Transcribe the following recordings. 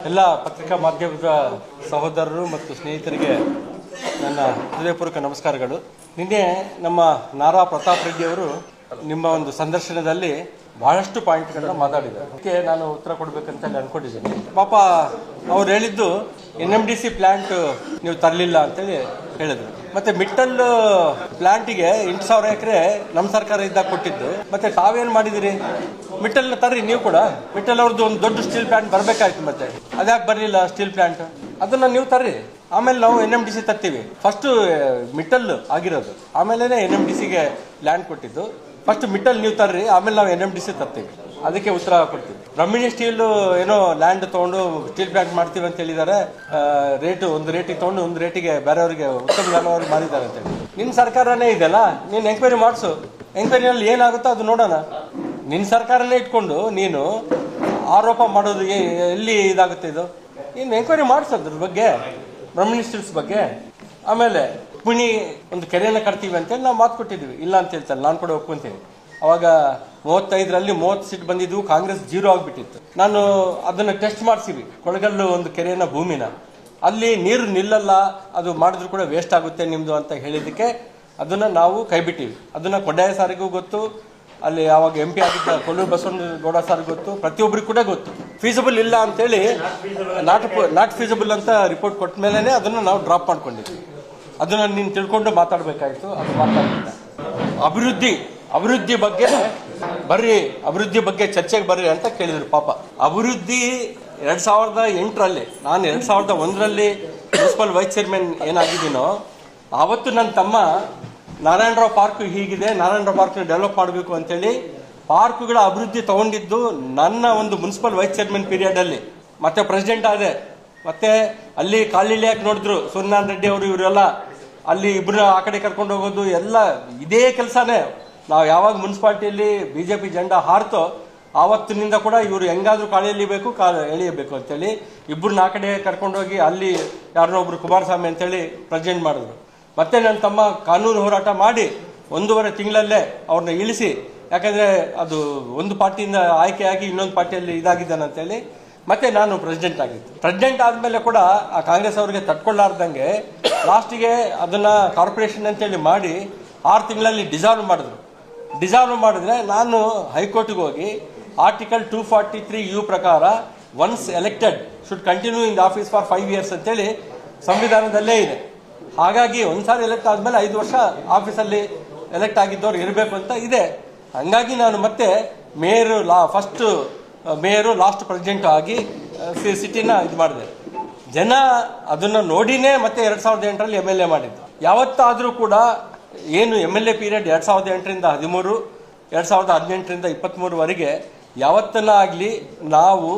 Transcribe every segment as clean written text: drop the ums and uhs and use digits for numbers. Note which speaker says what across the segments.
Speaker 1: ಎಲ್ಲ ಪತ್ರಿಕಾ ಮಾಧ್ಯಮದ ಸಹೋದರರು ಮತ್ತು ಸ್ನೇಹಿತರಿಗೆ ನನ್ನ ಹೃದಯಪೂರ್ವಕ ನಮಸ್ಕಾರಗಳು. ನಿನ್ನೆ ನಮ್ಮ ನಾರಾ ಪ್ರತಾಪ್ ರೆಡ್ಡಿ ಅವರು ನಿಮ್ಮ ಒಂದು ಸಂದರ್ಶನದಲ್ಲಿ ಬಹಳಷ್ಟು ಪಾಯಿಂಟ್ಗಳನ್ನ ಮಾತಾಡಿದ್ದಾರೆ. ಅದಕ್ಕೆ ನಾನು ಉತ್ತರ ಕೊಡಬೇಕಂತ ಅನ್ಕೊಂಡಿದ್ದೀನಿ. ಪಾಪ ಅವ್ರು ಹೇಳಿದ್ದು NMDC ಪ್ಲಾಂಟ್ ನೀವು ತರಲಿಲ್ಲ ಅಂತೇಳಿ ಹೇಳಿದ್ರು. ಮತ್ತೆ ಮಿಟ್ಟಲ್ ಪ್ಲಾಂಟಿಗೆ 8,000 ಎಕರೆ ನಮ್ಮ ಸರ್ಕಾರ ಇದ್ದಾಗ ಕೊಟ್ಟಿದ್ದು. ಮತ್ತೆ ತಾವೇನು ಮಾಡಿದಿರಿ? ಮಿಟ್ಟಲ್ನ ತರ್ರಿ ನೀವು ಕೂಡ. ಮಿಟ್ಟಲ್ ಅವ್ರದ್ದು ಒಂದು ದೊಡ್ಡ ಸ್ಟೀಲ್ ಪ್ಲಾಂಟ್ ಬರಬೇಕಾಯ್ತು, ಮತ್ತೆ ಅದ್ಯಾಕೆ ಬರಲಿಲ್ಲ ಸ್ಟೀಲ್ ಪ್ಲಾಂಟ್? ಅದನ್ನ ನೀವು ತರ್ರಿ, ಆಮೇಲೆ ನಾವು NMDC ತರ್ತೀವಿ. ಫಸ್ಟ್ ಮಿಟ್ಟಲ್ ಆಗಿರೋದು, ಆಮೇಲೆ NMDCಗೆ ಲ್ಯಾಂಡ್ ಕೊಟ್ಟಿದ್ದು. ಫಸ್ಟ್ ಮಿಟ್ಟಲ್ ನೀವು ತರ್ರಿ, ಆಮೇಲೆ ನಾವು NMDC ತರ್ತೀವಿ. ಅದಕ್ಕೆ ಉತ್ತರ ಕೊಡ್ತೀವಿ. ಬ್ರಹ್ಮಿಣಿ ಸ್ಟೀಲ್ ಏನೋ ಲ್ಯಾಂಡ್ ತಗೊಂಡು ಸ್ಟೀಲ್ ಪ್ಲಾಂಟ್ ಮಾಡ್ತೀವಿ ಅಂತ ಹೇಳಿದ್ದಾರೆ. ಒಂದು ರೇಟಿಗೆ ತಗೊಂಡು ಒಂದು ರೇಟಿಗೆ ಬೇರೆಯವರಿಗೆ ಉತ್ತಮ ಲಾಭವಾಗಿ ಮಾರಿದ್ದಾರೆ ಅಂತ ಹೇಳಿ. ನಿನ್ನ ಸರ್ಕಾರನೇ ಇದೆಯಲ್ಲ, ನೀನು ಎಂಕ್ವೈರಿ ಮಾಡಿಸು. ಎಂಕ್ವೈರಿನಲ್ಲಿ ಏನಾಗುತ್ತೋ ಅದು ನೋಡೋಣ. ನಿನ್ನ ಸರ್ಕಾರನೇ ಇಟ್ಕೊಂಡು ನೀನು ಆರೋಪ ಮಾಡೋದು ಎಲ್ಲಿ ಇದಾಗುತ್ತೆ? ಇದು ನೀನು ಎಂಕ್ವೈರಿ ಮಾಡಿಸೋದ್ರ ಬಗ್ಗೆ, ಬ್ರಹ್ಮಿಣಿ ಸ್ಟೀಲ್ಸ್ ಬಗ್ಗೆ. ಆಮೇಲೆ ಪುಣಿ ಒಂದು ಕೆರೆಯನ್ನು ಕಟ್ತೀವಿ ಅಂತೇಳಿ ನಾವು ಮಾತು ಕೊಟ್ಟಿದ್ವಿ, ಇಲ್ಲ ಅಂತ ಹೇಳ್ತಾರೆ. ನಾನು ಕೂಡ ಒಪ್ಕೊಂತೀನಿ. ಅವಾಗ 35ರಲ್ಲಿ 30 ಸೀಟ್ ಬಂದಿದ್ವು, ಕಾಂಗ್ರೆಸ್ 0 ಆಗಿಬಿಟ್ಟಿತ್ತು. ನಾನು ಅದನ್ನು ಟೆಸ್ಟ್ ಮಾಡಿಸಿವಿ, ಕೊಳಗಲ್ಲು ಒಂದು ಕೆರೆಯನ್ನ ಭೂಮಿನ, ಅಲ್ಲಿ ನೀರು ನಿಲ್ಲಲ್ಲ, ಅದು ಮಾಡಿದ್ರು ಕೂಡ ವೇಸ್ಟ್ ಆಗುತ್ತೆ ನಿಮ್ದು ಅಂತ ಹೇಳಿದ್ದಕ್ಕೆ ಅದನ್ನ ನಾವು ಕೈ ಬಿಟ್ಟಿವಿ. ಅದನ್ನ ಕೊಡ್ಡಾಯ ಸಾರಿಗೂ ಗೊತ್ತು, ಅಲ್ಲಿ ಯಾವಾಗ MP ಆಗಿದ್ದ ಕೊಲ್ಲೂರು ಬಸವನಗೌಡ ಸಾರ್ ಗೊತ್ತು, ಪ್ರತಿಯೊಬ್ಬರಿಗೂ ಕೂಡ ಗೊತ್ತು. ಫೀಸಿಬಲ್ ಇಲ್ಲ ಅಂತೇಳಿ ನಾಟ್ ಫೀಸಿಬಲ್ ಅಂತ ರಿಪೋರ್ಟ್ ಕೊಟ್ಟ ಮೇಲೆ ಅದನ್ನ ನಾವು ಡ್ರಾಪ್ ಮಾಡ್ಕೊಂಡಿದ್ವಿ. ಅದನ್ನ ನೀನು ತಿಳ್ಕೊಂಡು ಮಾತಾಡಬೇಕಾಯ್ತು, ಅದು ಮಾತಾಡ್ತಿದ್ದ. ಅಭಿವೃದ್ಧಿ ಬಗ್ಗೆ ಬರ್ರಿ, ಅಭಿವೃದ್ಧಿ ಬಗ್ಗೆ ಚರ್ಚೆಗೆ ಬರ್ರಿ ಅಂತ ಕೇಳಿದ್ರು. ಪಾಪ ಅಭಿವೃದ್ಧಿ 2008ರಲ್ಲಿ, ನಾನು 2001ರಲ್ಲಿ ಮುನ್ಸಿಪಲ್ ವೈಸ್ ಚೇರ್ಮನ್ ಏನಾಗಿದ್ದೀನೋ ಆವತ್ತು ನನ್ನ ತಮ್ಮ ನಾರಾಯಣರಾವ್ ಪಾರ್ಕ್ ಹೀಗಿದೆ, ನಾರಾಯಣರಾವ್ ಪಾರ್ಕ್ ಡೆವಲಪ್ ಮಾಡಬೇಕು ಅಂತೇಳಿ ಪಾರ್ಕ್ಗಳ ಅಭಿವೃದ್ಧಿ ತಗೊಂಡಿದ್ದು ನನ್ನ ಒಂದು ಮುನ್ಸಿಪಲ್ ವೈಸ್ ಚೇರ್ಮನ್ ಪೀರಿಯಡ್ ಅಲ್ಲಿ. ಮತ್ತೆ ಪ್ರೆಸಿಡೆಂಟ್ ಆದೆ. ಮತ್ತೆ ಅಲ್ಲಿ ಕಾಲಿಳಿಯಾಕೆ ನೋಡಿದ್ರು ಸೂರ್ಯನಾರಾಯಣ ರೆಡ್ಡಿ ಅವರು, ಇವರೆಲ್ಲ ಅಲ್ಲಿ ಇಬ್ಬರು ಆ ಕಡೆ ಕರ್ಕೊಂಡು ಹೋಗೋದು ಎಲ್ಲ ಇದೇ ಕೆಲಸನೇ. ನಾವು ಯಾವಾಗ ಮುನ್ಸಿಪಾಲಿಟಿಯಲ್ಲಿ BJP ಜೆಂಡಾ ಹಾರ್ತೋ ಆವತ್ತಿನಿಂದ ಕೂಡ ಇವರು ಹೆಂಗಾದ್ರೂ ಕಾಳು ಎಳಿಬೇಕು, ಎಳಿಯಬೇಕು ಅಂತೇಳಿ ಇಬ್ಬರನ್ನ ಆ ಕಡೆ ಕರ್ಕೊಂಡೋಗಿ ಅಲ್ಲಿ ಯಾರನ್ನೊಬ್ರು ಕುಮಾರಸ್ವಾಮಿ ಅಂತೇಳಿ ಪ್ರೆಸಿಡೆಂಟ್ ಮಾಡಿದ್ರು. ಮತ್ತೆ ನನ್ನ ತಮ್ಮ ಕಾನೂನು ಹೋರಾಟ ಮಾಡಿ 1.5 ತಿಂಗಳಲ್ಲೇ ಅವ್ರನ್ನ ಇಳಿಸಿ, ಯಾಕಂದ್ರೆ ಅದು ಒಂದು ಪಾರ್ಟಿಯಿಂದ ಆಯ್ಕೆಯಾಗಿ ಇನ್ನೊಂದು ಪಾರ್ಟಿಯಲ್ಲಿ ಇದಾಗಿದ್ದಾನೆ ಅಂತೇಳಿ ಮತ್ತೆ ನಾನು ಪ್ರೆಸಿಡೆಂಟ್ ಆಗಿದ್ದು. ಪ್ರೆಸಿಡೆಂಟ್ ಆದ್ಮೇಲೆ ಕೂಡ ಆ ಕಾಂಗ್ರೆಸ್ ಅವರಿಗೆ ತಟ್ಕೊಳ್ಳಾರ್ದಂಗೆ ಲಾಸ್ಟಿಗೆ ಅದನ್ನ ಕಾರ್ಪೊರೇಷನ್ ಅಂತೇಳಿ ಮಾಡಿ 6 ತಿಂಗಳಲ್ಲಿ ಡಿಸಾಲ್ವ್ ಮಾಡಿದ್ರು. ಡಿಸಾಲ್ವ್ ಮಾಡಿದ್ರೆ ನಾನು ಹೈಕೋರ್ಟ್ಗೆ ಹೋಗಿ ಆರ್ಟಿಕಲ್ 243U ಪ್ರಕಾರ once elected should continue in the office for 5 years ಅಂತೇಳಿ ಸಂವಿಧಾನದಲ್ಲೇ ಇದೆ. ಹಾಗಾಗಿ ಒಂದ್ಸಾರಿ ಎಲೆಕ್ಟ್ ಆದ್ಮೇಲೆ 5 ವರ್ಷ ಆಫೀಸಲ್ಲಿ ಎಲೆಕ್ಟ್ ಆಗಿದ್ದವ್ರು ಇರಬೇಕು ಅಂತ ಇದೆ. ಹಂಗಾಗಿ ನಾನು ಮತ್ತೆ ಫಸ್ಟ್ ಮೇಯರು ಲಾಸ್ಟ್ ಪ್ರೆಸಿಡೆಂಟ್ ಆಗಿ ಸಿಟಿನ ಇದು ಮಾಡಿದೆ. ಜನ ಅದನ್ನ ನೋಡಿನೇ ಮತ್ತೆ 2008ರಲ್ಲಿ MLA ಮಾಡಿದ್ದು. ಯಾವತ್ತಾದ್ರೂ ಕೂಡ ಏನು MLA ಪೀರಿಯಡ್ 2008ರಿಂದ 13, 2018ರಿಂದ 23ವರೆಗೆ ಯಾವತ್ತನ್ನ ಆಗ್ಲಿ ನಾವು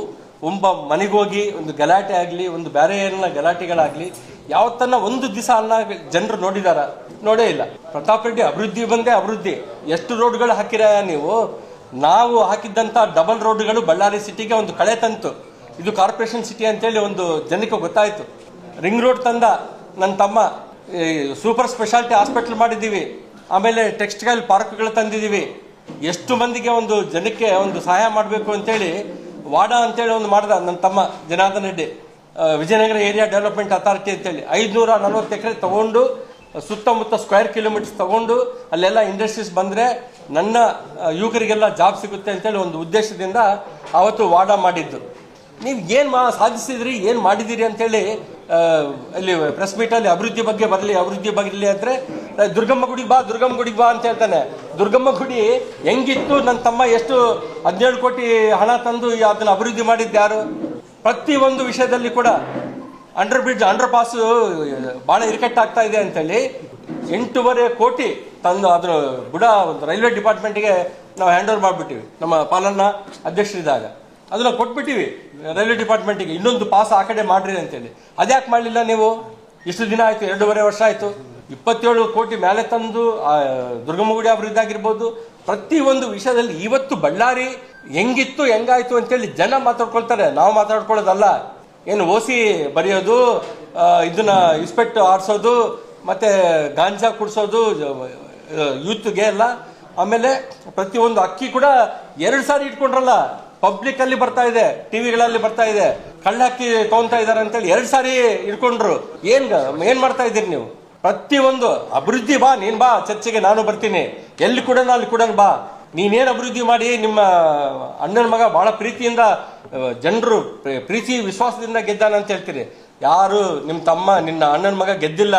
Speaker 1: ಒಬ್ಬ ಮನೆಗೋಗಿ ಒಂದು ಗಲಾಟೆ ಆಗಲಿ, ಒಂದು ಬೇರೆ ಏನ ಗಲಾಟೆಗಳಾಗ್ಲಿ ಯಾವತ್ತನ್ನ ಒಂದು ದಿವಸ ಅನ್ನ ಜನರು ನೋಡಿದಾರ? ನೋಡೇ ಇಲ್ಲ. ಪ್ರತಾಪ್ ರೆಡ್ಡಿ ಅಭಿವೃದ್ಧಿ ಬಂದೇ ಅಭಿವೃದ್ಧಿ. ಎಷ್ಟು ರೋಡ್ಗಳು ಹಾಕಿರ ನೀವು? ನಾವು ಹಾಕಿದ್ದಂತ ಡಬಲ್ ರೋಡ್ಗಳು ಬಳ್ಳಾರಿ ಸಿಟಿಗೆ ಒಂದು ಕಳೆ ತಂತು. ಇದು ಕಾರ್ಪೊರೇಷನ್ ಸಿಟಿ ಅಂತೇಳಿ ಒಂದು ಜನಕ್ಕೆ ಗೊತ್ತಾಯ್ತು. ರಿಂಗ್ ರೋಡ್ ತಂದ ನನ್ನ ತಮ್ಮ, ಸೂಪರ್ ಸ್ಪೆಷಾಲಿಟಿ ಹಾಸ್ಪಿಟಲ್ ಮಾಡಿದ್ದೀವಿ, ಆಮೇಲೆ ಟೆಕ್ಸ್ಟೈಲ್ ಪಾರ್ಕ್ಗಳು ತಂದಿದ್ದೀವಿ. ಎಷ್ಟು ಮಂದಿಗೆ ಒಂದು ಜನಕ್ಕೆ ಒಂದು ಸಹಾಯ ಮಾಡಬೇಕು ಅಂತೇಳಿ ವಾಡಾ ಅಂತೇಳಿ ಒಂದು ಮಾಡ್ದ ನನ್ನ ತಮ್ಮ Janardhan Reddy, Vijayanagara area development authority ಅಂತೇಳಿ 540 ಎಕರೆ ತಗೊಂಡು ಸುತ್ತಮುತ್ತ ಸ್ಕ್ವೇರ್ ಕಿಲೋಮೀಟರ್ಸ್ ತಗೊಂಡು ಅಲ್ಲೆಲ್ಲ ಇಂಡಸ್ಟ್ರೀಸ್ ಬಂದ್ರೆ ನನ್ನ ಯುವಕರಿಗೆಲ್ಲ ಜಾಬ್ ಸಿಗುತ್ತೆ ಅಂತೇಳಿ ಒಂದು ಉದ್ದೇಶದಿಂದ ಅವತ್ತು ವಾಡಾ ಮಾಡಿದ್ದು. ನೀವು ಏನ್ ಸಾಧಿಸಿದ್ರಿ, ಏನ್ ಮಾಡಿದಿರಿ ಅಂತೇಳಿ ಅಲ್ಲಿ ಪ್ರೆಸ್ ಮೀಟ್ ಅಲ್ಲಿ ಅಭಿವೃದ್ಧಿ ಬಗ್ಗೆ ಬರಲಿ ಅಂದ್ರೆ ದುರ್ಗಮ್ಮ ಗುಡಿಗೆ ಬಾ ಅಂತ ಹೇಳ್ತಾನೆ. ದುರ್ಗಮ್ಮ ಗುಡಿ ಹೆಂಗಿತ್ತು? ನನ್ನ ತಮ್ಮ ಎಷ್ಟು 17 ಕೋಟಿ ಹಣ ತಂದು ಅದನ್ನ ಅಭಿವೃದ್ಧಿ ಮಾಡಿದ್ದು ಯಾರು? ಪ್ರತಿ ಒಂದು ವಿಷಯದಲ್ಲಿ ಕೂಡ ಅಂಡರ್ ಪಾಸ್ ಬಹಳ ಇರಿಕಟ್ಟಾಗ್ತಾ ಇದೆ ಅಂತೇಳಿ 8.5 ಕೋಟಿ ತಂದು ಅದ್ರ ಬುಡ ಒಂದು ರೈಲ್ವೆ ಡಿಪಾರ್ಟ್ಮೆಂಟ್ಗೆ ನಾವು ಹ್ಯಾಂಡ್ ಓವರ್ ಮಾಡಿಬಿಟ್ಟಿವಿ. ನಮ್ಮ ಪಾಲನಾ ಅಧ್ಯಕ್ಷರಿದ್ದಾಗ ಅದನ್ನ ಕೊಟ್ಬಿಟ್ಟಿವಿ ರೈಲ್ವೆ ಡಿಪಾರ್ಟ್ಮೆಂಟ್ಗೆ, ಇನ್ನೊಂದು ಪಾಸ್ ಆ ಕಡೆ ಮಾಡ್ರಿ ಅಂತೇಳಿ. ಅದ್ಯಾಕೆ ಮಾಡಲಿಲ್ಲ ನೀವು? ಇಷ್ಟು ದಿನ ಆಯ್ತು, 2.5 ವರ್ಷ ಆಯ್ತು. 27 ಕೋಟಿ ಮೇಲೆ ತಂದು ದುರ್ಗಮ್ಮಗುಡಿ ಅಭಿವೃದ್ಧಿ ಆಗಿರ್ಬೋದು, ಪ್ರತಿ ಒಂದು ವಿಷಯದಲ್ಲಿ ಇವತ್ತು ಬಳ್ಳಾರಿ ಹೆಂಗಿತ್ತು ಹೆಂಗಾಯ್ತು ಅಂತೇಳಿ ಜನ ಮಾತಾಡ್ಕೊಳ್ತಾರೆ, ನಾವು ಮಾತಾಡ್ಕೊಳ್ಳೋದಲ್ಲ. ಏನು OC ಬರೆಯೋದು, ಇದನ್ನ ಇಸ್ಪೆಕ್ಟ್ ಆಡಿಸೋದು, ಮತ್ತೆ ಗಾಂಜಾ ಕುಡಿಸೋದು ಯೂತ್ಗೆ ಎಲ್ಲ. ಆಮೇಲೆ ಪ್ರತಿಯೊಂದು ಅಕ್ಕಿ ಕೂಡ 2 ಸಾರಿ ಇಟ್ಕೊಂಡ್ರಲ್ಲ, ಪಬ್ಲಿಕ್ ಅಲ್ಲಿ ಬರ್ತಾ ಇದೆ, ಟಿವಿಗಳಲ್ಲಿ ಬರ್ತಾ ಇದೆ, ಕಳ್ಳಾಕಿ ತಗೊಂತಾ ಇದಾರೆ ಅಂತೇಳಿ 2 ಸಾರಿ ಇಟ್ಕೊಂಡ್ರು. ಏನ್ ಮಾಡ್ತಾ ಇದ್ದೀರಿ ನೀವು? ಪ್ರತಿಯೊಂದು ಅಭಿವೃದ್ಧಿ ಬಾ, ನೀನ್ ಬಾ ಚರ್ಚೆಗೆ, ನಾನು ಬರ್ತೀನಿ. ಎಲ್ಲಿ ಕೂಡ ಅಲ್ಲಿ ಕೂಡ ಬಾ. ನೀನೇನ್ ಅಭಿವೃದ್ಧಿ ಮಾಡಿ ನಿಮ್ಮ ಅಣ್ಣನ ಮಗ ಬಹಳ ಪ್ರೀತಿಯಿಂದ ಜನರು ಪ್ರೀತಿ ವಿಶ್ವಾಸದಿಂದ ಗೆದ್ದಾನೆ ಅಂತ ಹೇಳ್ತೀರಿ. ಯಾರು ನಿಮ್ ತಮ್ಮ ನಿನ್ನ ಅಣ್ಣನ ಮಗ ಗೆದ್ದಿಲ್ಲ.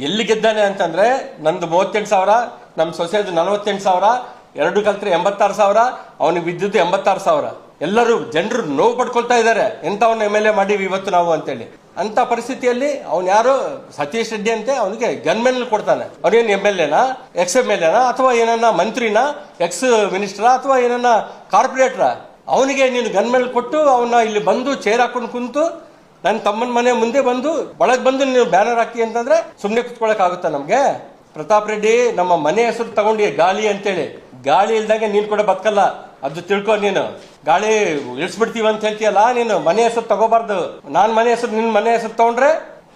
Speaker 1: ಎಲ್ಲಿ ಗೆದ್ದಾನೆ ಅಂತಂದ್ರೆ, ನಂದು 38,000, ನಮ್ ಸೊಸೆದು 48,000, 2 ಕಲ್ತ್ರೆ 86,000, ಅವನಿಗೆ ಬಿದ್ದಿದ್ದು 86,000. ಎಲ್ಲರೂ ಜನರು ನೋವು ಪಡ್ಕೊಳ್ತಾ ಇದ್ದಾರೆ. ಎಂತವನ್ನ MLA ಮಾಡಿವಿ ಇವತ್ತು ನಾವು ಅಂತೇಳಿ. ಅಂತ ಪರಿಸ್ಥಿತಿಯಲ್ಲಿ ಅವ್ನು ಯಾರು ಸತೀಶ್ ರೆಡ್ಡಿ ಅಂತೆ, ಅವನಿಗೆ ಗನ್ಮೆನ್ ಕೊಡ್ತಾನೆ. ಅವನೇನು MLAನಾ, ಎಕ್ಸ್ MLAನಾ, ಅಥವಾ ಏನನ್ನ ಮಂತ್ರಿನಾ, ಎಕ್ಸ್ ಮಿನಿಸ್ಟರ್, ಅಥವಾ ಏನನ್ನ ಕಾರ್ಪೊರೇಟರ್? ಅವನಿಗೆ ನೀನು ಗನ್ಮೆನ್ ಕೊಟ್ಟು ಅವನ್ನ ಇಲ್ಲಿ ಬಂದು ಚೇರ್ ಹಾಕೊಂಡು ಕುಂತು ನನ್ನ ತಮ್ಮನ ಮನೆ ಮುಂದೆ ಬಂದು ಒಳಗ್ ಬಂದು ನೀನು ಬ್ಯಾನರ್ ಹಾಕಿ ಅಂತಂದ್ರೆ ಸುಮ್ನೆ ಕುತ್ಕೊಳಕ್ ಆಗುತ್ತಾ ನಮ್ಗೆ? ಪ್ರತಾಪ್ ರೆಡ್ಡಿ ನಮ್ಮ ಮನೆ ಹೆಸರು ತಗೊಂಡಿ ಗಾಳಿ ಅಂತೇಳಿ. ಗಾಳಿ ಇಲ್ದಂಗೆ ನೀನ್ ಕೂಡ ಬದುಕಲ್ಲ, ಅದು ತಿಳ್ಕೊ. ನೀನು ಗಾಳಿ ಇಳಿಸ್ಬಿಡ್ತೀವಿ ಅಂತ ಹೇಳ್ತೀಯಲ್ಲ, ನೀನು ಮನೆ ಹೆಸರು ತಗೋಬಾರ್ದು. ನಾನ್ ಮನೆ ಹೆಸರು ನಿನ್ ಮನೆ ಹೆಸರು ತಗೊಂಡ್ರೆ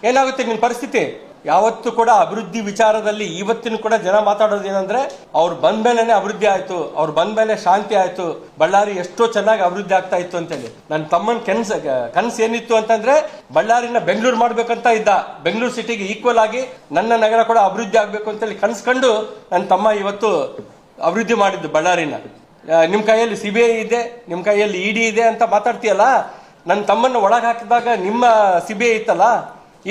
Speaker 1: ಏನಾಗುತ್ತೆ ನಿನ್ ಪರಿಸ್ಥಿತಿ? ಯಾವತ್ತು ಕೂಡ ಅಭಿವೃದ್ಧಿ ವಿಚಾರದಲ್ಲಿ ಇವತ್ತಿನ ಕೂಡ ಜನ ಮಾತಾಡೋದು ಏನಂದ್ರೆ, ಅವ್ರು ಬಂದ್ಮೇಲೆ ಅಭಿವೃದ್ಧಿ ಆಯ್ತು, ಅವ್ರು ಬಂದ್ಮೇಲೆ ಶಾಂತಿ ಆಯ್ತು, ಬಳ್ಳಾರಿ ಎಷ್ಟೋ ಚೆನ್ನಾಗಿ ಅಭಿವೃದ್ಧಿ ಆಗ್ತಾ ಇತ್ತು ಅಂತೇಳಿ. ನನ್ನ ತಮ್ಮನ ಕನಸು ಏನಿತ್ತು ಅಂತಂದ್ರೆ, ಬಳ್ಳಾರಿನ ಬೆಂಗಳೂರು ಮಾಡ್ಬೇಕಂತ ಇದ್ದ. ಬೆಂಗಳೂರು ಸಿಟಿಗೆ ಈಕ್ವಲ್ ಆಗಿ ನನ್ನ ನಗರ ಕೂಡ ಅಭಿವೃದ್ಧಿ ಆಗ್ಬೇಕು ಅಂತೇಳಿ ಕನ್ಸ್ಕೊಂಡು ನನ್ನ ತಮ್ಮ ಇವತ್ತು ಅಭಿವೃದ್ಧಿ ಮಾಡಿದ್ದು ಬಳ್ಳಾರಿನ. ನಿಮ್ ಕೈಯಲ್ಲಿ CBI ಇದೆ, ನಿಮ್ ಕೈಯಲ್ಲಿ ED ಇದೆ ಅಂತ ಮಾತಾಡ್ತೀಯಲ್ಲ. ನನ್ನ ತಮ್ಮನ್ನ ಒಳಗೆ ಹಾಕಿದಾಗ ನಿಮ್ಮ CBI ಇತ್ತಲ್ಲ,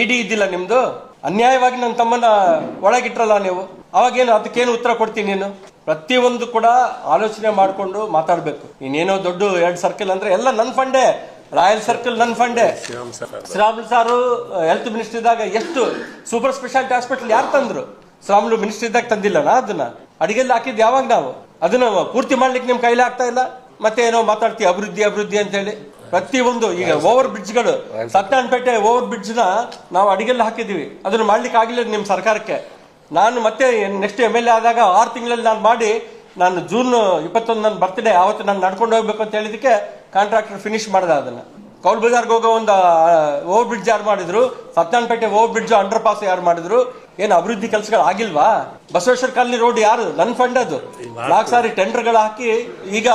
Speaker 1: ED ಇದ್ದಿಲ್ಲ ನಿಮ್ದು. ಅನ್ಯಾಯವಾಗಿ ನನ್ನ ತಮ್ಮನ್ನ ಒಳಗಿಟ್ರಲ್ಲ ನೀವು. ಅವಾಗೇನು ಅದಕ್ಕೇನು ಉತ್ತರ ಕೊಡ್ತೀನಿ ನೀನು? ಪ್ರತಿಯೊಂದು ಕೂಡ ಆಲೋಚನೆ ಮಾಡಿಕೊಂಡು ಮಾತಾಡ್ಬೇಕು. ನೀನೇನೋ ದೊಡ್ಡ 2 ಸರ್ಕಲ್ ಅಂದ್ರೆ ಎಲ್ಲ ನನ್ನ ಫಂಡೆ. ರಾಯಲ್ ಸರ್ಕಲ್ ನನ್ನ ಫಂಡೆ. ಶ್ರೀರಾಮುಲು ಸಾರು ಹೆಲ್ತ್ ಮಿನಿಸ್ಟರ್ ಇದ್ದಾಗ ಎಷ್ಟು ಸೂಪರ್ ಸ್ಪೆಷಾಲಿಟಿ ಹಾಸ್ಪಿಟಲ್ ಯಾರು ತಂದ್ರು? ಶ್ರೀರಾಮುಲು ಮಿನಿಸ್ಟರ್ ಇದ್ದಾಗ ತಂದಿಲ್ಲನಾ? ಅದನ್ನ ಅಡಿಗೆಲ್ಲಿ ಹಾಕಿದ್ ಯಾವಾಗ ನಾವು? ಅದನ್ನ ಪೂರ್ತಿ ಮಾಡ್ಲಿಕ್ಕೆ ನಿಮ್ ಕೈಲಿ ಆಗ್ತಾ ಇಲ್ಲ. ಮತ್ತೆ ಏನೋ ಮಾತಾಡ್ತೀವಿ ಅಭಿವೃದ್ಧಿ ಅಂತ ಹೇಳಿ. ಪ್ರತಿಯೊಂದು ಈಗ ಓವರ್ ಬ್ರಿಡ್ಜ್ಗಳು, ಸತ್ಯನಪೇಟೆ ಓವರ್ ಬ್ರಿಡ್ಜ್ ನ ನಾವು ಅಡಿಗೆಲ್ಲ ಹಾಕಿದೀವಿ. ಅದನ್ನ ಮಾಡ್ಲಿಕ್ಕೆ ಆಗಿಲ್ಲ ನಿಮ್ ಸರ್ಕಾರಕ್ಕೆ. ನಾನು ಮತ್ತೆ ನೆಕ್ಸ್ಟ್ MLA ಆದಾಗ 6 ತಿಂಗಳಲ್ಲಿ ನಾನು ಮಾಡಿ, ನಾನು ಜೂನ್ 21 ನನ್ನ ಬರ್ತ್ಡೇ ಆವತ್ತು ನಾನು ನಡ್ಕೊಂಡು ಹೋಗ್ಬೇಕು ಅಂತ ಹೇಳಿದಕ್ಕೆ ಕಾಂಟ್ರಾಕ್ಟರ್ ಫಿನಿಶ್ ಮಾಡ್ದ. ಅದನ್ನ ಕೌಲ್ ಬಜಾರ್ಗೆ ಹೋಗೋ ಒಂದು ಓವರ್ ಬ್ರಿಡ್ಜ್ ಯಾರು ಮಾಡಿದ್ರು? ಸತ್ಯನಪೇಟೆ ಓವರ್ ಬ್ರಿಡ್ಜ್ ಅಂಡರ್ ಪಾಸ್ ಯಾರು ಮಾಡಿದ್ರು? ಏನು ಅಭಿವೃದ್ಧಿ ಕೆಲಸಗಳು ಆಗಿಲ್ವಾ? ಬಸವೇಶ್ವರ ಕಾಲನಿ ರೋಡ್ ಯಾರು? ನನ್ನ ಫಂಡ್ ಅದು. 4 ಸಾರಿ ಟೆಂಡರ್ಗಳು ಹಾಕಿ ಈಗ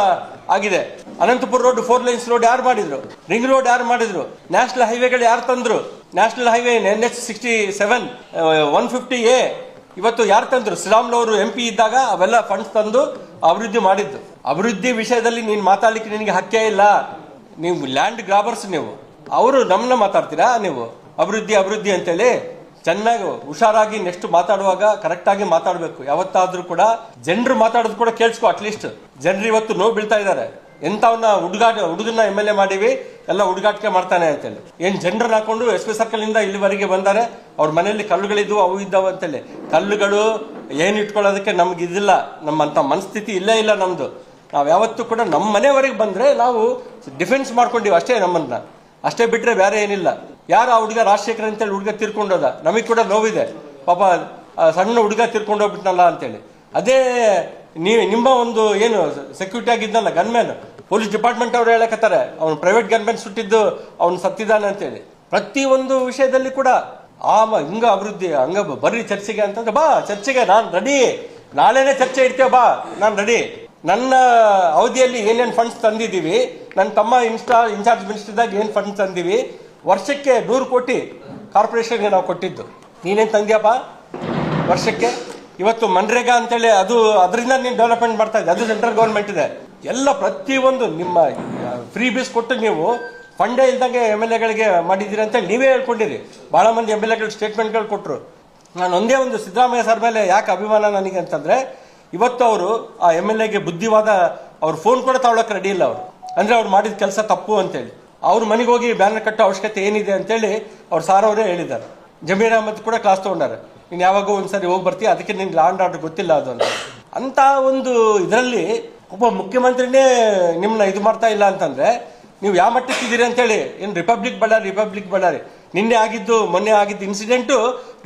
Speaker 1: ಆಗಿದೆ. ಅನಂತಪುರ ರೋಡ್ 4 ಲೈನ್ಸ್ ರೋಡ್ ಯಾರು ಮಾಡಿದ್ರು? ರಿಂಗ್ ರೋಡ್ ಯಾರು ಮಾಡಿದ್ರು? ನ್ಯಾಷನಲ್ ಹೈವೇಗಳು ಯಾರು ತಂದ್ರು? ನ್ಯಾಷನಲ್ ಹೈವೇ NH67 150A ಇವತ್ತು ಯಾರು ತಂದ್ರು? ಶ್ರೀರಾಮುಲು ಅವರು MP ಇದ್ದಾಗ ಅವೆಲ್ಲ ಫಂಡ್ಸ್ ತಂದು ಅಭಿವೃದ್ಧಿ ಮಾಡಿದ್ದು. ಅಭಿವೃದ್ಧಿ ವಿಷಯದಲ್ಲಿ ನೀನ್ ಮಾತಾಡ್ಲಿಕ್ಕೆ ನಿನಗೆ ಹಕ್ಕೇ ಇಲ್ಲ. ನೀವು ಲ್ಯಾಂಡ್ ಗ್ರಾಬರ್ಸ್ ನೀವು. ಅವರು ನಮ್ಮನ್ನ ಮಾತಾಡ್ತೀರಾ ನೀವು ಅಭಿವೃದ್ಧಿ ಅಂತೇಳಿ? ಚೆನ್ನಾಗಿ ಹುಷಾರಾಗಿ ನೆಕ್ಸ್ಟ್ ಮಾತಾಡುವಾಗ ಕರೆಕ್ಟ್ ಆಗಿ ಮಾತಾಡ್ಬೇಕು. ಯಾವತ್ತಾದ್ರೂ ಕೂಡ ಜನರು ಮಾತಾಡೋದು ಕೂಡ ಕೇಳಿಸ್ಕೊ. ಅಟ್ಲೀಸ್ಟ್ ಜನರು ಇವತ್ತು ನೋವು ಬೀಳ್ತಾ ಇದ್ದಾರೆ. ಎಂತವನ್ನ ಹುಡುಗನ MLA ಮಾಡಿವಿ, ಎಲ್ಲ ಹುಡುಗಾಟಿಕೆ ಮಾಡ್ತಾನೆ ಅಂತೇಳಿ. ಏನ್ ಜನರನ್ನ ಹಾಕೊಂಡು SP ಸರ್ಕಲ್ ಇಂದ ಇಲ್ಲಿವರೆಗೆ ಬಂದಾರೆ. ಅವ್ರ ಮನೆಯಲ್ಲಿ ಕಲ್ಲುಗಳಿದ್ವು, ಅವು ಇದ್ದಾವ ಅಂತೇಳಿ. ಕಲ್ಲುಗಳು ಏನ್ ಇಟ್ಕೊಳ್ಳೋದಕ್ಕೆ ನಮ್ಗೆ ಇದಿಲ್ಲ. ನಮ್ಮಂತ ಮನಸ್ಥಿತಿ ಇಲ್ಲೇ ಇಲ್ಲ ನಮ್ದು. ನಾವ್ ಯಾವತ್ತೂ ಕೂಡ ನಮ್ಮ ಮನೆವರೆಗೆ ಬಂದ್ರೆ ನಾವು ಡಿಫೆನ್ಸ್ ಮಾಡ್ಕೊಂಡಿವಿ ಅಷ್ಟೇ, ನಮ್ಮನ್ನ ಅಷ್ಟೇ ಬಿಟ್ರೆ ಬೇರೆ ಏನಿಲ್ಲ. ಯಾರು ಆ ಹುಡುಗ ರಾಜಶೇಖರ್ ಅಂತೇಳಿ ಹುಡುಗ ತೀರ್ಕೊಂಡೋದ, ನಮಗ್ ಕೂಡ ನೋವಿದೆ. ಪಾಪ ಸಣ್ಣ ಹುಡುಗ ತೀರ್ಕೊಂಡು ಹೋಗ್ಬಿಟ್ನಲ್ಲ ಅಂತೇಳಿ. ಅದೇ ನಿಮ್ಮ ಒಂದು ಏನು ಸೆಕ್ಯೂರಿಟಿ ಆಗಿದ್ನಲ್ಲ ಗನ್ಮ್ಯಾನ್, ಪೊಲೀಸ್ ಡಿಪಾರ್ಟ್ಮೆಂಟ್ ಅವ್ರು ಹೇಳಕತ್ತಾರೆ ಅವ್ನು ಪ್ರೈವೇಟ್ ಗನ್ಮ್ಯಾನ್ ಸುಟ್ಟಿದ್ದು ಅವ್ನು ಸತ್ತಿದ್ದಾನೆ ಅಂತೇಳಿ. ಪ್ರತಿಯೊಂದು ವಿಷಯದಲ್ಲಿ ಕೂಡ ಹಿಂಗ ಅಭಿವೃದ್ಧಿ ಹಂಗ ಬರ್ರಿ ಚರ್ಚೆಗೆ ಅಂತಂದ್ರೆ ಬಾ ಚರ್ಚೆಗೆ, ನಾನ್ ರೆಡಿ. ನಾಳೆನೆ ಚರ್ಚೆ ಇಡ್ತೇವೆ, ಬಾ ನಾನ್ ರೆಡಿ. ನನ್ನ ಅವಧಿಯಲ್ಲಿ ಏನೇನು ಫಂಡ್ಸ್ ತಂದಿದ್ದೀವಿ, ನನ್ನ ತಮ್ಮ ಇನ್ಚಾರ್ಜ್ ಮಿನಿಸ್ಟರ್ದಾಗ ಏನ್ ಫಂಡ್ಸ್ ತಂದಿವಿ, ವರ್ಷಕ್ಕೆ 100 ಕೋಟಿ ಕಾರ್ಪೊರೇಷನ್ಗೆ ನಾವು ಕೊಟ್ಟಿದ್ದು. ನೀನೇನ್ ತಂದ್ಯಪ್ಪ ವರ್ಷಕ್ಕೆ? ಇವತ್ತು ಮನ್ರೇಗಾ ಅಂತೇಳಿ ಅದರಿಂದ ನೀನು ಡೆವಲಪ್ಮೆಂಟ್ ಮಾಡ್ತಾ ಇದ್ದೆ, ಅದು ಸೆಂಟ್ರಲ್ ಗೌರ್ಮೆಂಟ್ ಇದೆ. ಎಲ್ಲ ಪ್ರತಿಯೊಂದು ನಿಮ್ಮ ಫ್ರೀ ಬೀಸ್ ಕೊಟ್ಟು ನೀವು ಫಂಡೇ ಇಲ್ದಂಗೆ MLAಗಳಿಗೆ ಮಾಡಿದ್ದೀರಿ ಅಂತೇಳಿ ನೀವೇ ಹೇಳ್ಕೊಂಡಿರಿ. ಬಹಳ ಮಂದಿ MLAಗಳು ಸ್ಟೇಟ್ಮೆಂಟ್ಗಳು ಕೊಟ್ಟರು. ನಾನು ಒಂದೇ ಒಂದು ಸಿದ್ದರಾಮಯ್ಯ ಸರ್ ಮೇಲೆ ಯಾಕೆ ಅಭಿಮಾನ ನನಗೆ ಅಂತಂದ್ರೆ, ಇವತ್ತು ಅವರು ಆ MLAಗೆ ಬುದ್ಧಿವಾದ, ಅವ್ರ ಫೋನ್ ಕೂಡ ತಗೊಳಕ್ ರೆಡಿ ಇಲ್ಲ ಅವರು. ಅಂದ್ರೆ ಅವ್ರು ಮಾಡಿದ ಕೆಲಸ ತಪ್ಪು ಅಂತೇಳಿ. ಅವ್ರ ಮನೆಗೆ ಹೋಗಿ ಬ್ಯಾನರ್ ಕಟ್ಟೋ ಅವಶ್ಯಕತೆ ಏನಿದೆ ಅಂತೇಳಿ ಅವ್ರು ಸಾರ್ ಅವರೇ ಹೇಳಿದ್ದಾರೆ. ಜಮೀರ್ ಅಹಮದ್ ಕೂಡ ಕ್ಲಾಸ್ ತಗೊಂಡಾರೆ. ನೀನ್ ಯಾವಾಗೂ ಒಂದ್ಸರಿ ಹೋಗಿ ಬರ್ತೀಯ, ಅದಕ್ಕೆ ನಿನ್ ಲ್ಯಾಂಡ್ ಆರ್ಡರ್ ಗೊತ್ತಿಲ್ಲ ಅದು ಅಂತ ಒಂದು ಇದರಲ್ಲಿ ಒಬ್ಬ ಮುಖ್ಯಮಂತ್ರಿನೇ ನಿಮ್ನ ಇದು ಮಾಡ್ತಾ ಇಲ್ಲ ಅಂತಂದ್ರೆ ನೀವು ಯಾವ ಮಟ್ಟಕ್ಕೆ ಇದ್ದೀರಿ ಅಂತೇಳಿ. ಏನ್ ರಿಪಬ್ಲಿಕ್ ಬಳ್ಳಾರಿ ನಿನ್ನೆ ಆಗಿದ್ದು ಮೊನ್ನೆ ಆಗಿದ್ದು ಇನ್ಸಿಡೆಂಟು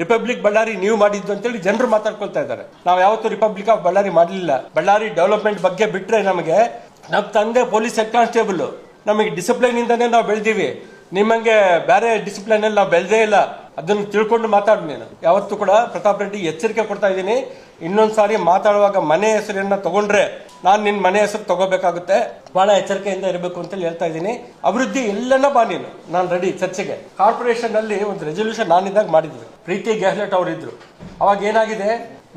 Speaker 1: ರಿಪಬ್ಲಿಕ್ ಬಳ್ಳಾರಿ ನೀವು ಮಾಡಿದ್ದು ಅಂತೇಳಿ ಜನರು ಮಾತಾಡ್ಕೊಳ್ತಾ ಇದ್ದಾರೆ. ನಾವು ಯಾವತ್ತೂ ರಿಪಬ್ಲಿಕ್ ಆಫ್ ಬಳ್ಳಾರಿ ಮಾಡಲಿಲ್ಲ. ಬಳ್ಳಾರಿ ಡೆವಲಪ್ಮೆಂಟ್ ಬಗ್ಗೆ ಬಿಟ್ರೆ ನಮಗೆ ನಮ್ಮ ತಂದೆ ಪೊಲೀಸ್ ಹೆಡ್ ಕಾನ್ಸ್ಟೇಬಲ್, ನಮಗೆ ಡಿಸಿಪ್ಲೈನ್ ಇಂದಾನೇ ನಾವು ಬೆಳೆದೀವಿ. ನಿಮ್ಮಂಗೆ ಬೇರೆ ಡಿಸಿಪ್ಲೈನ್ ಅಲ್ಲಿ ನಾವು ಬೆಳೆದೇ ಇಲ್ಲ. ಅದನ್ನು ತಿಳ್ಕೊಂಡು ಮಾತಾಡಿ. ನೀನು ಯಾವತ್ತೂ ಕೂಡ ಪ್ರತಾಪ್ ರೆಡ್ಡಿ ಎಚ್ಚರಿಕೆ ಕೊಡ್ತಾ ಇದ್ದೀನಿ. ಇನ್ನೊಂದ್ಸಾರಿ ಮಾತಾಡುವಾಗ ಮನೆ ಹೆಸರನ್ನ ತಗೊಂಡ್ರೆ ನಾನು ನಿನ್ನ ಮನೆ ಹೆಸರು ತಗೋಬೇಕಾಗುತ್ತೆ, ಬಹಳ ಎಚ್ಚರಿಕೆಯಿಂದ ಇರಬೇಕು ಅಂತೇಳಿ ಹೇಳ್ತಾ ಇದ್ದೀನಿ. ಅಭಿವೃದ್ಧಿ ಎಲ್ಲನ ಬಾ ನೀನು, ನಾನು ರೆಡಿ ಚರ್ಚೆಗೆ. ಕಾರ್ಪೊರೇಷನ್ ಅಲ್ಲಿ ಒಂದು ರೆಸೊಲ್ಯೂಷನ್ ನಾನಿದ್ದಾಗ ಮಾಡಿದ್ವಿ, ಪ್ರೀತಿ ಗೆಹ್ಲೋಟ್ ಅವರು ಇದ್ರು. ಅವಾಗ ಏನಾಗಿದೆ,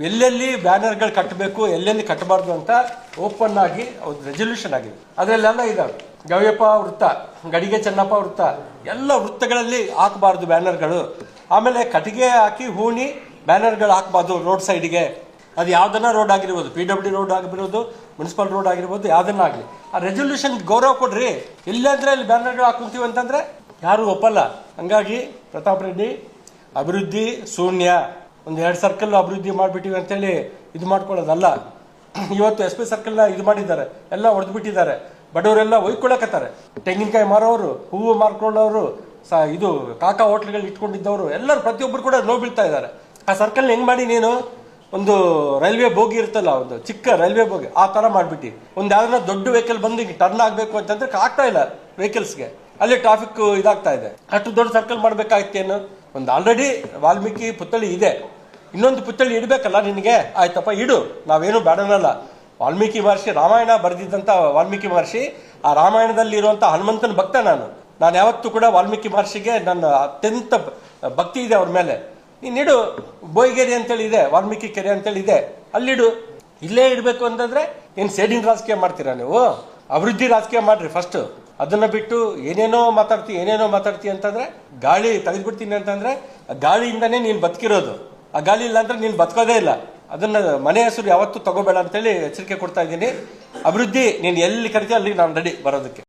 Speaker 1: ಎಲ್ಲೆಲ್ಲಿ ಬ್ಯಾನರ್ಗಳು ಕಟ್ಟಬೇಕು ಎಲ್ಲೆಲ್ಲಿ ಕಟ್ಟಬಾರ್ದು ಅಂತ ಓಪನ್ ಆಗಿ ಒಂದು ರೆಸೊಲ್ಯೂಷನ್ ಆಗಿದೆ. ಅದರಲ್ಲೆಲ್ಲ ಇದಾವೆ. ಗವಿಯಪ್ಪ ವೃತ್ತ, ಗಡಿಗೆ ಚೆನ್ನಪ್ಪ ವೃತ್ತ, ಎಲ್ಲ ವೃತ್ತಗಳಲ್ಲಿ ಹಾಕಬಾರ್ದು ಬ್ಯಾನರ್ಗಳು. ಆಮೇಲೆ ಕಟ್ಟಿಗೆ ಹಾಕಿ ಹೂಣಿ ಬ್ಯಾನರ್ಗಳು ಹಾಕಬಾರ್ದು ರೋಡ್ ಸೈಡ್ಗೆ. ಅದು ಯಾವ್ದನ್ನ ರೋಡ್ ಆಗಿರ್ಬೋದು, PWD ರೋಡ್ ಆಗಿರ್ಬೋದು, ಮುನ್ಸಿಪಲ್ ರೋಡ್ ಆಗಿರ್ಬೋದು, ಯಾವ್ದನ್ನ ಆಗಲಿ ಆ ರೆಸೊಲ್ಯೂಷನ್ ಗೌರವ ಕೊಡ್ರಿ. ಇಲ್ಲಾಂದ್ರೆ ಅಲ್ಲಿ ಬ್ಯಾನರ್ಗಳು ಹಾಕೊಂತೀವಿ ಅಂತಂದ್ರೆ ಯಾರು ಒಪ್ಪಲ್ಲ. ಹಂಗಾಗಿ ಪ್ರತಾಪ್ ರೆಡ್ಡಿ ಅಭಿವೃದ್ಧಿ ಶೂನ್ಯ, ಒಂದು 2 ಸರ್ಕಲ್ ಅಭಿವೃದ್ಧಿ ಮಾಡಿಬಿಟ್ಟಿವಿ ಅಂತೇಳಿ ಇದು ಮಾಡ್ಕೊಳ್ಳೋದಲ್ಲ. ಇವತ್ತು SP ಸರ್ಕಲ್ನ ಇದು ಮಾಡಿದ್ದಾರೆ, ಎಲ್ಲ ಹೊಡೆದು ಬಿಟ್ಟಿದ್ದಾರೆ. ಬಡವರೆಲ್ಲ ಒಯ್ಕೊಳ್ಳಕತ್ತಾರೆ. ತೆಂಗಿನಕಾಯಿ ಮಾರೋರು, ಹೂವು ಮಾರ್ಕೊಳ್ಳೋರು, ಇದು ಕಾಕಾ ಹೋಟ್ಲ್ಗಳು ಇಟ್ಕೊಂಡಿದ್ದವರು ಎಲ್ಲರೂ ಪ್ರತಿಯೊಬ್ಬರು ಕೂಡ ನೋವು ಬೀಳ್ತಾ ಇದ್ದಾರೆ. ಆ ಸರ್ಕಲ್ ಹೆಂಗ್ ಮಾಡಿ ನೀನು ಒಂದು ರೈಲ್ವೆ ಬೋಗಿ ಇರುತ್ತಲ್ಲ, ಒಂದು ಚಿಕ್ಕ ರೈಲ್ವೆ ಬೋಗಿ ಆ ತರ ಮಾಡ್ಬಿಟ್ಟು ಒಂದು ಯಾವ್ದನ್ನ ದೊಡ್ಡ ವೆಹಿಕಲ್ ಬಂದು ಈಗ ಟರ್ನ್ ಆಗ್ಬೇಕು ಅಂತಂದ್ರೆ ಆಗ್ತಾ ಇಲ್ಲ ವೆಹಿಕಲ್ಸ್ಗೆ, ಅಲ್ಲಿ ಟ್ರಾಫಿಕ್ ಇದಾಗ್ತಾ ಇದೆ. ಅಷ್ಟು ದೊಡ್ಡ ಸರ್ಕಲ್ ಮಾಡ್ಬೇಕಾಯ್ತೇನು? ಒಂದು ಆಲ್ರೆಡಿ ವಾಲ್ಮೀಕಿ ಪುತ್ಥಳಿ ಇದೆ, ಇನ್ನೊಂದು ಪುತ್ಥಳಿ ಇಡಬೇಕಲ್ಲ ನಿನಗೆ. ಆಯ್ತಪ್ಪ ಇಡು, ನಾವೇನು ಬೇಡನಲ್ಲ. ವಾಲ್ಮೀಕಿ ಮಹರ್ಷಿ ರಾಮಾಯಣ ಬರೆದಿದ್ದಂತ ವಾಲ್ಮೀಕಿ ಮಹರ್ಷಿ, ಆ ರಾಮಾಯಣದಲ್ಲಿ ಇರುವಂತ ಹನುಮಂತನ ಭಕ್ತ ನಾನು ಯಾವತ್ತೂ ಕೂಡ ವಾಲ್ಮೀಕಿ ಮಹರ್ಷಿಗೆ ನನ್ನ ಅತ್ಯಂತ ಭಕ್ತಿ ಇದೆ ಅವ್ರ ಮೇಲೆ. ನೀನಿಡು, ಬೋಯಿಗೆರೆ ಅಂತೇಳಿ ಇದೆ, ವಾಲ್ಮೀಕಿ ಕೆರೆ ಅಂತೇಳಿ ಇದೆ, ಅಲ್ಲಿಡು. ಇಲ್ಲೇ ಇಡಬೇಕು ಅಂತಂದ್ರೆ ಏನ್ ಸೇಡಿಂಗ್ ರಾಜಕೀಯ ಮಾಡ್ತೀರಾ ನೀವು? ಅಭಿವೃದ್ಧಿ ರಾಜಕೀಯ ಮಾಡ್ರಿ ಫಸ್ಟ್. ಅದನ್ನ ಬಿಟ್ಟು ಏನೇನೋ ಮಾತಾಡ್ತಿ ಅಂತಂದ್ರೆ ಗಾಳಿ ತೆಗೆದ್ಬಿಡ್ತೀನಿ ಅಂತಂದ್ರೆ ಗಾಳಿಯಿಂದಾನೇ ನೀನ್ ಬದುಕಿರೋದು. ಆ ಗಾಳಿ ಇಲ್ಲ ಅಂದ್ರೆ ನೀನ್ ಬದುಕೋದೇ ಇಲ್ಲ. ಅದನ್ನ ಮನೆ ಹೆಸರು ಯಾವತ್ತೂ ತಗೋಬೇಡ ಅಂತೇಳಿ ಎಚ್ಚರಿಕೆ ಕೊಡ್ತಾ ಇದ್ದೀನಿ. ಅಭಿವೃದ್ಧಿ ನೀನ್ ಎಲ್ಲಿ ಕರಿತೀಯ ಅಲ್ಲಿ ನಾನು ರೆಡಿ ಬರೋದಕ್ಕೆ.